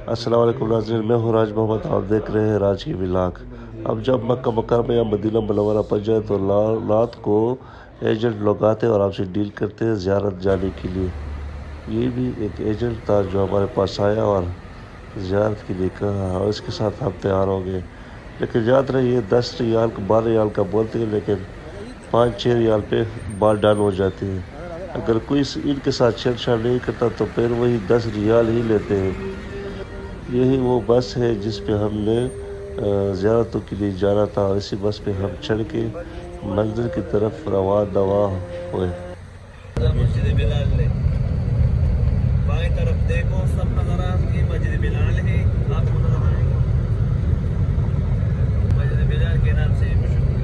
السلام علیکم ناظرین، میں ہوں راج محمد، آپ دیکھ رہے ہیں راج کی ولاگ۔ اب جب مکہ مکرمہ یا مدینہ منورہ پہنچ جائے تو رات کو ایجنٹ لوگ آتے ہیں اور آپ سے ڈیل کرتے ہیں زیارت جانے کے لیے۔ یہ بھی ایک ایجنٹ تھا جو ہمارے پاس آیا اور زیارت کے لیے کہا اور اس کے ساتھ ہم تیار ہو گئے، لیکن یاد رہے یہ 10 ریال 12 ریال کا بولتے ہیں، لیکن 5-6 ریال پہ بال ڈان ہو جاتے ہیں۔ اگر کوئی ان کے ساتھ چھیڑ چھاڑ نہیں کرتا تو پھر وہی 10 ریال ہی لیتے ہیں۔ یہی وہ بس ہے جس پہ ہم نے زیارتوں کے لیے جانا تھا، اور اسی بس پہ ہم چڑھ کے منزل کی طرف رواں ہوئے۔ مسجد بلال ہے، بائیں طرف دیکھو سب نظر آتی مسجد بلال ہے، آپ کو نظر آئے گا مسجد بلال کے نام سے مشہور ہے۔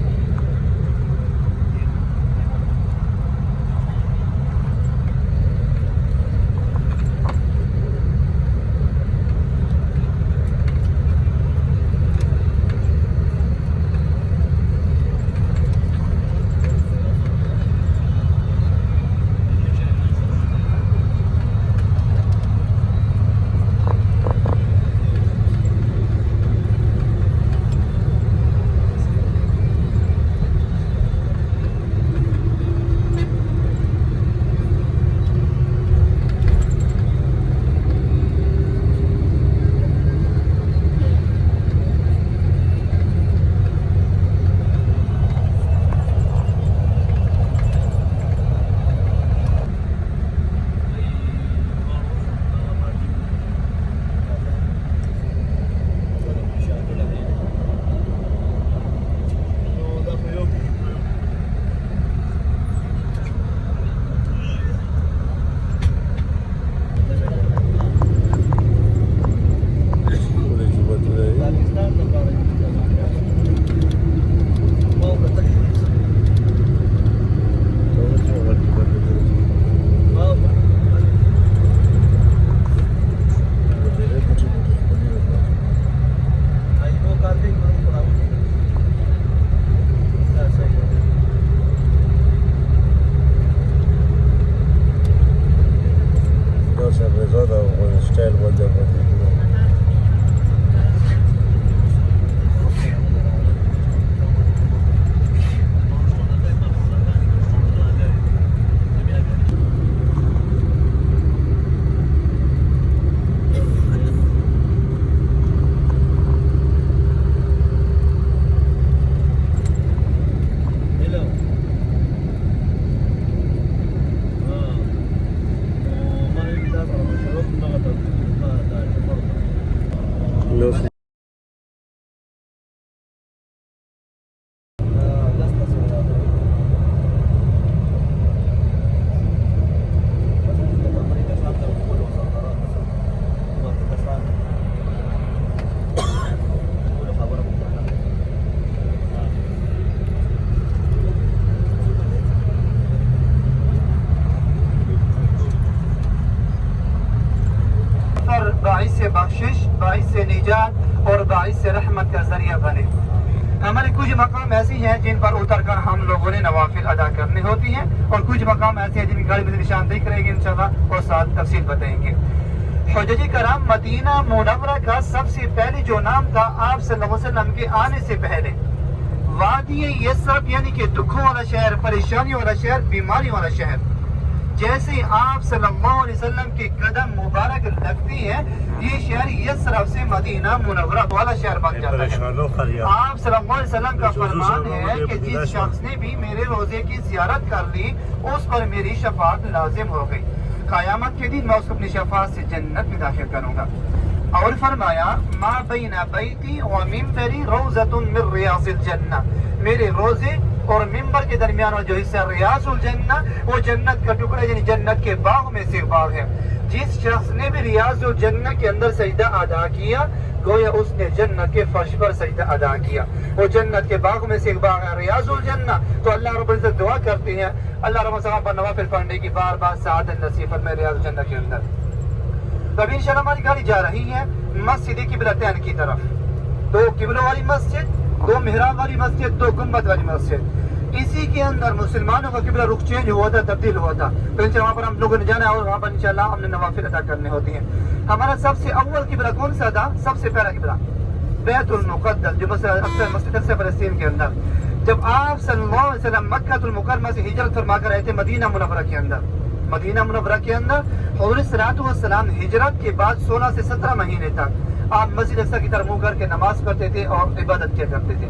باعث بخشش، باعث نجات اور باعث رحمت کا ذریعہ بنے۔ ہمارے کچھ مقام ایسے ہیں جن پر اتر کر ہم لوگوں نے نوافل ادا کرنی ہوتی ہیں، اور کچھ مقام ایسے ہیں جن کی گاڑی میں نشان دیکھ رہے گی انشاءاللہ، اور ساتھ تفصیل بتائیں گے۔ حجاج کرام، مدینہ منورہ کا سب سے پہلے جو نام تھا آپ صلی اللہ علیہ وسلم کے آنے سے پہلے، وادی یثرب یعنی کہ دکھوں والا شہر، پریشانیوں والا شہر، بیماری والا شہر۔ جیسے آپ صلی اللہ علیہ وسلم کے قدم مبارک لگتی ہے، یہ شہر یثرب سے مدینہ منورہ والا شہر بن جاتا ہے۔ آپ صلی اللہ علیہ وسلم کا فرمان ہے کہ جس شخص نے بھی میرے روزے کی زیارت کر لی اس پر میری شفاعت لازم ہو گئی، قیامت کے دن میں اس کو اپنی شفاعت سے جنت میں داخل کروں گا۔ اور فرمایا ما بین بیتی و منبری روضۃ من ریاض الجنہ، میرے روزے اور ممبر کے درمیان جو حصہ ریاض الجنہ، وہ جنت کا ٹکڑا یعنی جنت کے باغ میں سے باغ ہے۔ جس شخص نے بھی ریاض الجنہ کے اندر سجدہ ادا کیا گویا اس نے جنت کے فرش پر سجدہ ادا کیا۔ وہ جنت کے باغ میں سے ایک باغ ہے ریاض الجنہ۔ تو اللہ رب العزت دعا کرتے ہیں اللہ رب العزت پر نوافل پڑھنے کی بار بار سعادت نصیب فرمائے ریاض الجنہ کے اندر۔ تو ابھی انشاءاللہ ہماری گاڑی جا رہی ہے مسجد قبلتین کی طرف، دو قبلوں والی مسجد، دو محراب والی مسجد، دو گنبد والی مسجد۔ इसी के अंदर मुसलमानों का किबला रुख चेंज हुआ था, तब्दील हुआ था। तो इंशाल्लाह वहाँ पर हम लोगों ने जाना है और वहाँ पर इंशाल्लाह हमने नवाफिल अदा करने होती हैं। हमारा सबसे अव्वल किबला कौन सा था? सबसे पहला किबला बैतुल मुक़द्दस, जो अक्सर मस्जिद अक्सा फ़लस्तीन के अंदर। जब आप सल्लल्लाहु अलैहि वसल्लम मक्का मुकर्रमा से हिजरत फरमा कर आए थे मदीना मुनव्वरा के अंदर, मदीना मुनव्वरा के अंदर हुज़ूर सल्लल्लाहु अलैहि वसल्लम हिजरत के बाद 16 से 17 महीने तक आप मस्जिद अक्सा की तरफ मुँह करके नमाज पढ़ते थे और इबादत किया करते थे।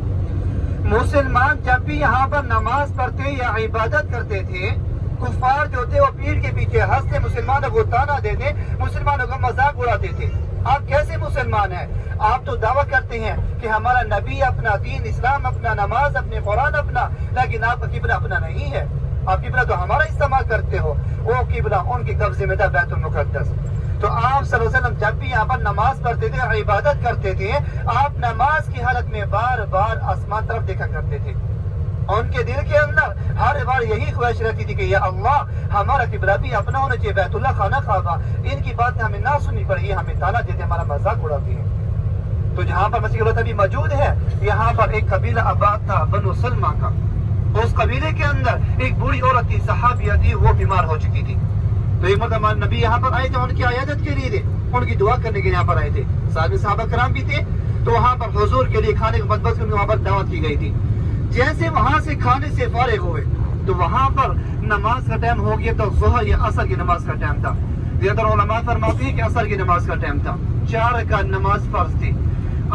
मुसलमान जब भी यहाँ पर नमाज पढ़ते या इबादत करते थे, कुफार जो थे वो पीर के पीछे हंसते, मुसलमानों को ताना देते, मुसलमानों का मजाक उड़ाते थे। आप कैसे मुसलमान हैं? आप तो दावा करते हैं कि हमारा नबी अपना, दीन इस्लाम अपना, नमाज अपने, कुरान अपना, लेकिन आपका किबला अपना नहीं है। आप किबला तो हमारा इस्तेमाल करते हो, वो किबला उनके कब्जे में था, बैतुल मुक़द्दस। तो आप सल्लल्लाहु अलैहि वसल्लम जब भी यहाँ पर नमाज पढ़ते थे और इबादत करते थे, आप नमाज की हालत में बार बार आसमान तरफ देखा करते थे। उनके दिल के अंदर हर बार यही ख्वाहिश रहती थी कि या अल्लाह हमारा किबला भी अपना होना चाहिए, बैतुल्लाह खाना काबा। इनकी बातें हमें ना सुननी पड़ी, हमें ताना देते, हमारा मजाक उड़ाती है। तो जहाँ पर मस्जिद अभी मौजूद है, यहाँ पर एक कबीला आबाद था बनु सलमा का। उस कबीले के अंदर एक बूढ़ी औरत थी, सहाबिया थी, वो बीमार हो चुकी थी। तो एक मतलब नबी यहाँ पर आए थे, उनकी इयादत के लिए थे, उनकी दुआ करने के लिए यहाँ पर आए थे। साथ में सहाबा कराम भी थे। तो वहाँ पर हुजूर के लिए खाने के बंदोबस्त के लिए वहाँ पर दावत की गई थी। जैसे वहाँ से खाने से फारिग हुए तो वहाँ पर नमाज का टाइम हो गया। तो ज़ोहर या असर की नमाज का टाइम था। ज़्यादातर उलमा फरमाते हैं कि असर की नमाज का टाइम था। 4 रकात नमाज फर्ज थी।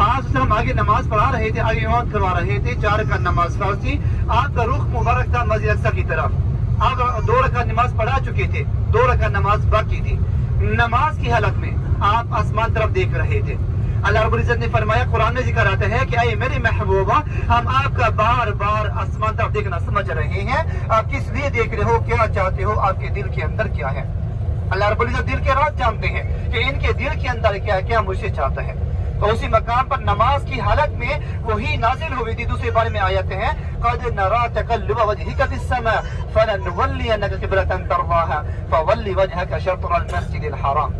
आज हम आगे नमाज पढ़ा रहे थे, आगे इमामत करवा रहे थे। 4 रकात नमाज फर्ज थी। आपका रुख मुबारक था मस्जिद अक्सा की तरफ। आप 2 रकात नमाज पढ़ा चुके थे, 2 रकात नमाज बाकी थी। नमाज की हालत में आप आसमान तरफ देख रहे थे। अल्लाह रब्बुल इज्जत ने फरमाया, कुरान में जिक्र आता है कि ऐ मेरे महबूबा, हम आपका बार बार आसमान तरफ देखना समझ रहे हैं। आप किस लिए देख रहे हो, क्या चाहते हो, आपके दिल के अंदर क्या है। अल्लाह रब्बुल इज्जत दिल के राज जानते हैं कि इनके दिल के अंदर क्या है, क्या मुझसे चाहता है। तो उसी मकाम पर नमाज की हालत में वही नाजिल हुई थी। दूसरे बारे में आयत है, क़द नरा तक़ल्लुब वजहिका फ़िस्समा फ़लनुवल्लियन्नका क़िबलतन तर्ज़ाहा फ़वल्लि वजहका शत्रल मस्जिदिल हराम।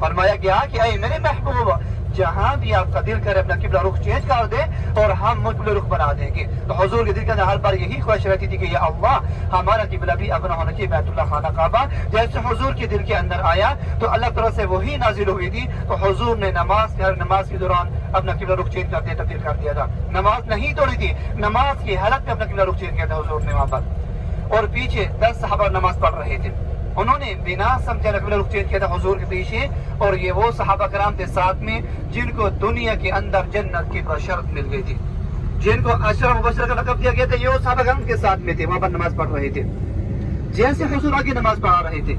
फरमाया गया कि ऐ मेरे महबूब, जहाँ भी आपका दिल करे अपना किबला रुख चेंज कर दे और हम मुकबल रुख बना देंगे। तो हुजूर के दिल के अंदर हर बार यही ख्वाहिश रहती थी कि या अल्लाह हमारा किबला भी अपना होना चाहिए, बैतुल्लाह खाना काबा। जैसे हुजूर के दिल के अंदर आया तो अल्लाह तरफ से वही नाजिल हुई थी। तो हुजूर ने नमाज के दौरान अपना किबला रुख चेंज करते तब्दील कर दिया था। नमाज नहीं तोड़ी थी, नमाज की हालत में अपना किबला रुख चेंज किया था हुजूर ने वहाँ पर। और पीछे 10 सहाबा नमाज पढ़ रहे थे, उन्होंने बिना समझे किबला रुख चेंज किया था हुजूर के पीछे। और ये वो सहाबा कराम थे साथ में जिनको दुनिया के अंदर जन्नत की बशरत मिल गई थी, जिनको अशरफ मुबशर का लक़ब दिया गया था। ये वो सहाबा कराम के साथ में थे, वहां पर नमाज पढ़ रहे थे। जैसे हुजूर आगे नमाज पढ़ा रहे थे,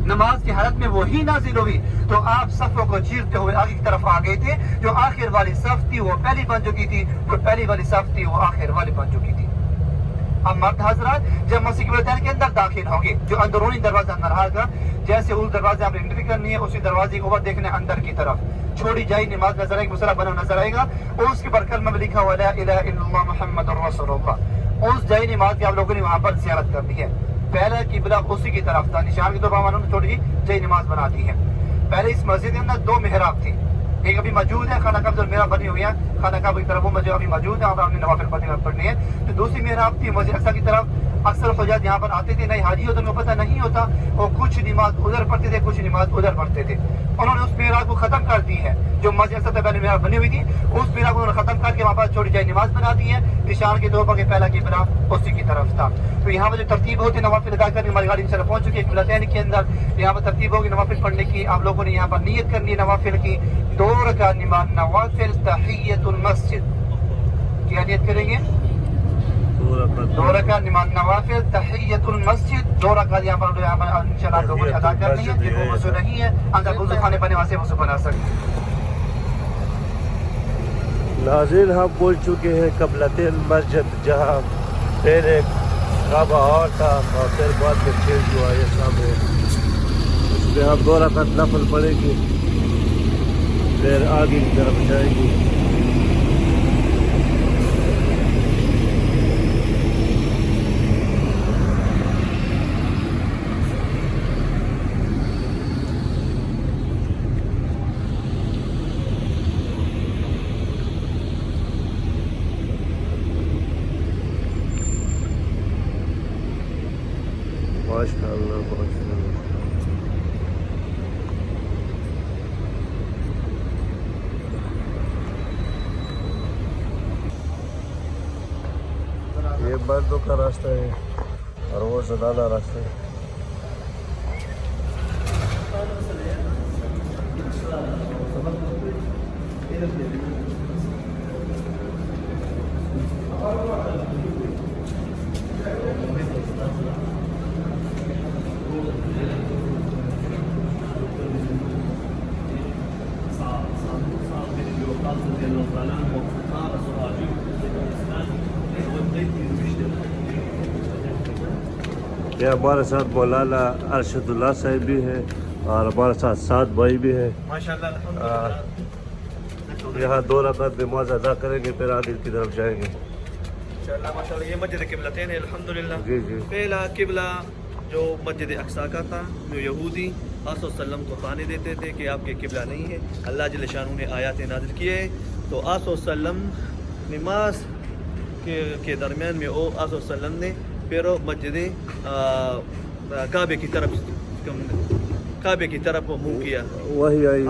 नमाज की हालत में वही नाजिल हुई। तो आप सफों को चीरते हुए आगे की तरफ आ गए थे। जो आखिर वाली सफ थी वो पहली बन चुकी थी, जो पहली वाली सफ थी वो आखिर वाली बन चुकी थी। अब मर्द हजरात जब मस्जिद के अंदर दाखिल होंगे, जो अंदरूनी दरवाजा नरहा का, जैसे उस दरवाजे आप एंट्री करनी है, उसी दरवाजे को ऊपर देखने अंदर की तरफ छोड़ी जाए नमाज नजर आएगी, मुसल्ला बना नजर आएगा। उसके ऊपर कलमा में लिखा हुआ ला इलाहा इल्लल्लाह मुहम्मदुर रसूलुल्लाह। उस जाए नमाज की आप लोगों ने वहाँ पर ज़ियारत करनी है। पहला किबला उसी की तरफ था, निशान के तौर पर उन्होंने छोटी जाए नमाज बना दी है। पहले इस मस्जिद के अंदर 2 मेहराब थी, एक अभी मौजूद है, खाना काबा मेहराब बनी हुई है, खाना काबा की तरफ वो मस्जिद अभी मौजूद है, और हमने नवाफिल पढ़नी है। तो दूसरी मेहराब थी मस्जिद अक्सा की तरफ। अक्सर हुज्जाज यहाँ पर आते थे, नहीं हाजी होते उनको पता नहीं होता, वो कुछ नमाज उधर पढ़ते थे, कुछ नमाज उधर पढ़ते थे। उन्होंने उस मेहराब को खत्म कर दी है, जो मस्जिद अक्सा से पहले मेहराब बनी हुई थी, उस मेहराब को उन्होंने खत्म करके वहाँ पर छोटी जाए नमाज बना दी है। निशान के तौर पर पहला किबला उसी की तरफ था। तो यहाँ पर जो तरतीब होती है नवाफिल अदा करने, हमारी गाड़ी इंशाल्लाह पहुंच चुकी है किबलतैन के अंदर। यहाँ पर तरतीब होगी नवाफिल पढ़ने की। आप लोगों ने यहाँ पर नियत करनी है नवाफिल की, 2 रकात नमाज नवाफिल तहियतुल मस्जिद। क्या नियत करेंगे? 2 रकात नमाज नवाफिल तहियतुल मस्जिद। 2 रकात यहाँ पर इंशाल्लाह लोगों ने अदा करनी है। जिनको वज़ू नहीं है अंदर वज़ू खाने बने वहाँ से वज़ू बना सकते। नाज़रीन हम पहुँच चुके हैं क़िबलतैन मस्जिद, जहाँ पहले काबा और था और फिर बाद में चेंज हुआ ये सामने। इसमें हम 2 रकात नफल पढ़ेंगे, फिर आगे की तरफ जाएंगे। مردوں کا راستہ ہے اور وہ زنانہ راستہ ہے. یہ ہمارے ساتھ مولانا ارشد اللہ صاحب بھی ہے اور ہمارے ساتھ 7 بھائی بھی ہے. یہاں 2 رکعت نماز ادا کریں گے پھر آگے کی طرف جائیں گے. ماشاءاللہ یہ مسجد قبلتین ہے الحمدللہ. جی جی. پہلا قبلہ جو مسجد اقصی کا تھا، جو یہودی آپ صلی اللہ علیہ وسلم کو طعنے دیتے تھے کہ آپ کے قبلہ نہیں ہے، اللہ جل شانہ نے آیات نازل کیے تو آپ صلی اللہ علیہ وسلم نماز کے درمیان میں آپ صلی اللہ علیہ وسلم نے پھر مسجد کعبے کی طرف منہ کیا. وہی آئی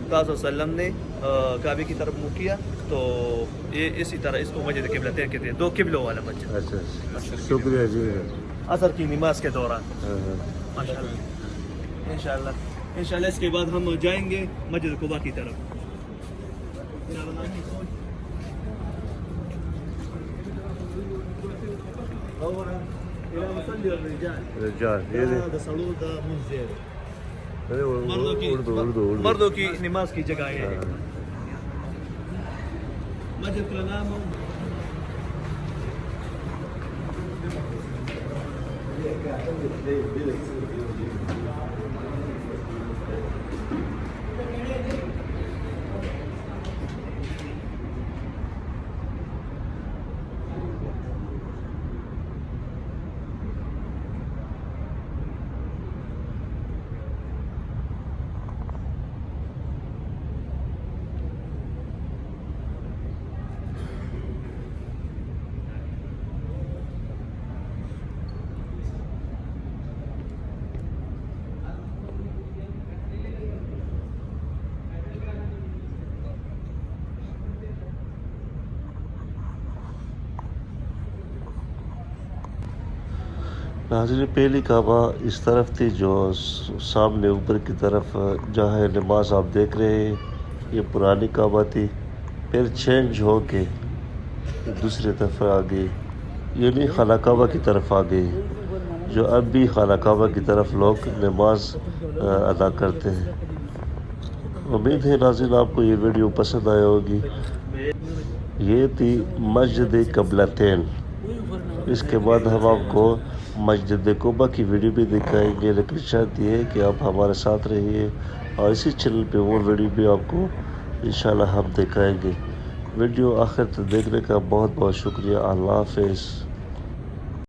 تو آپ صلی اللہ علیہ وسلم نے کعبے کی طرف منہ کیا تو یہ اسی طرح اس کو مسجد قبلتین کہتے ہیں، 2 قبلوں والا مسجد. اچھا شکریہ جی. عصر کی نماز کے دوران ہاں. ماشاءاللہ انشاءاللہ اس کے بعد ہم جائیں گے مسجد قباء کی طرف. رجال یہ مردوں کی نماز کی جگہ ہے. مسجد کا نام ناظرین پہلی کعبہ اس طرف تھی جو سامنے اوپر کی طرف جہاں نماز آپ دیکھ رہے ہیں، یہ پرانی کعبہ تھی. پھر چینج ہو کے دوسری طرف آ گئی، یعنی خانہ کعبہ کی طرف آ گئی، جو اب بھی خانہ کعبہ کی طرف لوگ نماز ادا کرتے ہیں. امید ہے ناظرین آپ کو یہ ویڈیو پسند آئی ہوگی. یہ تھی مسجد قبلتین. اس کے بعد ہم آپ کو مسجد قباء کی ویڈیو بھی دکھائیں گے، لیکن شرط یہ ہے کہ آپ ہمارے ساتھ رہیے اور اسی چینل پہ وہ ویڈیو بھی آپ کو انشاءاللہ ہم دکھائیں گے. ویڈیو آخر تک دیکھنے کا بہت بہت شکریہ. اللہ حافظ.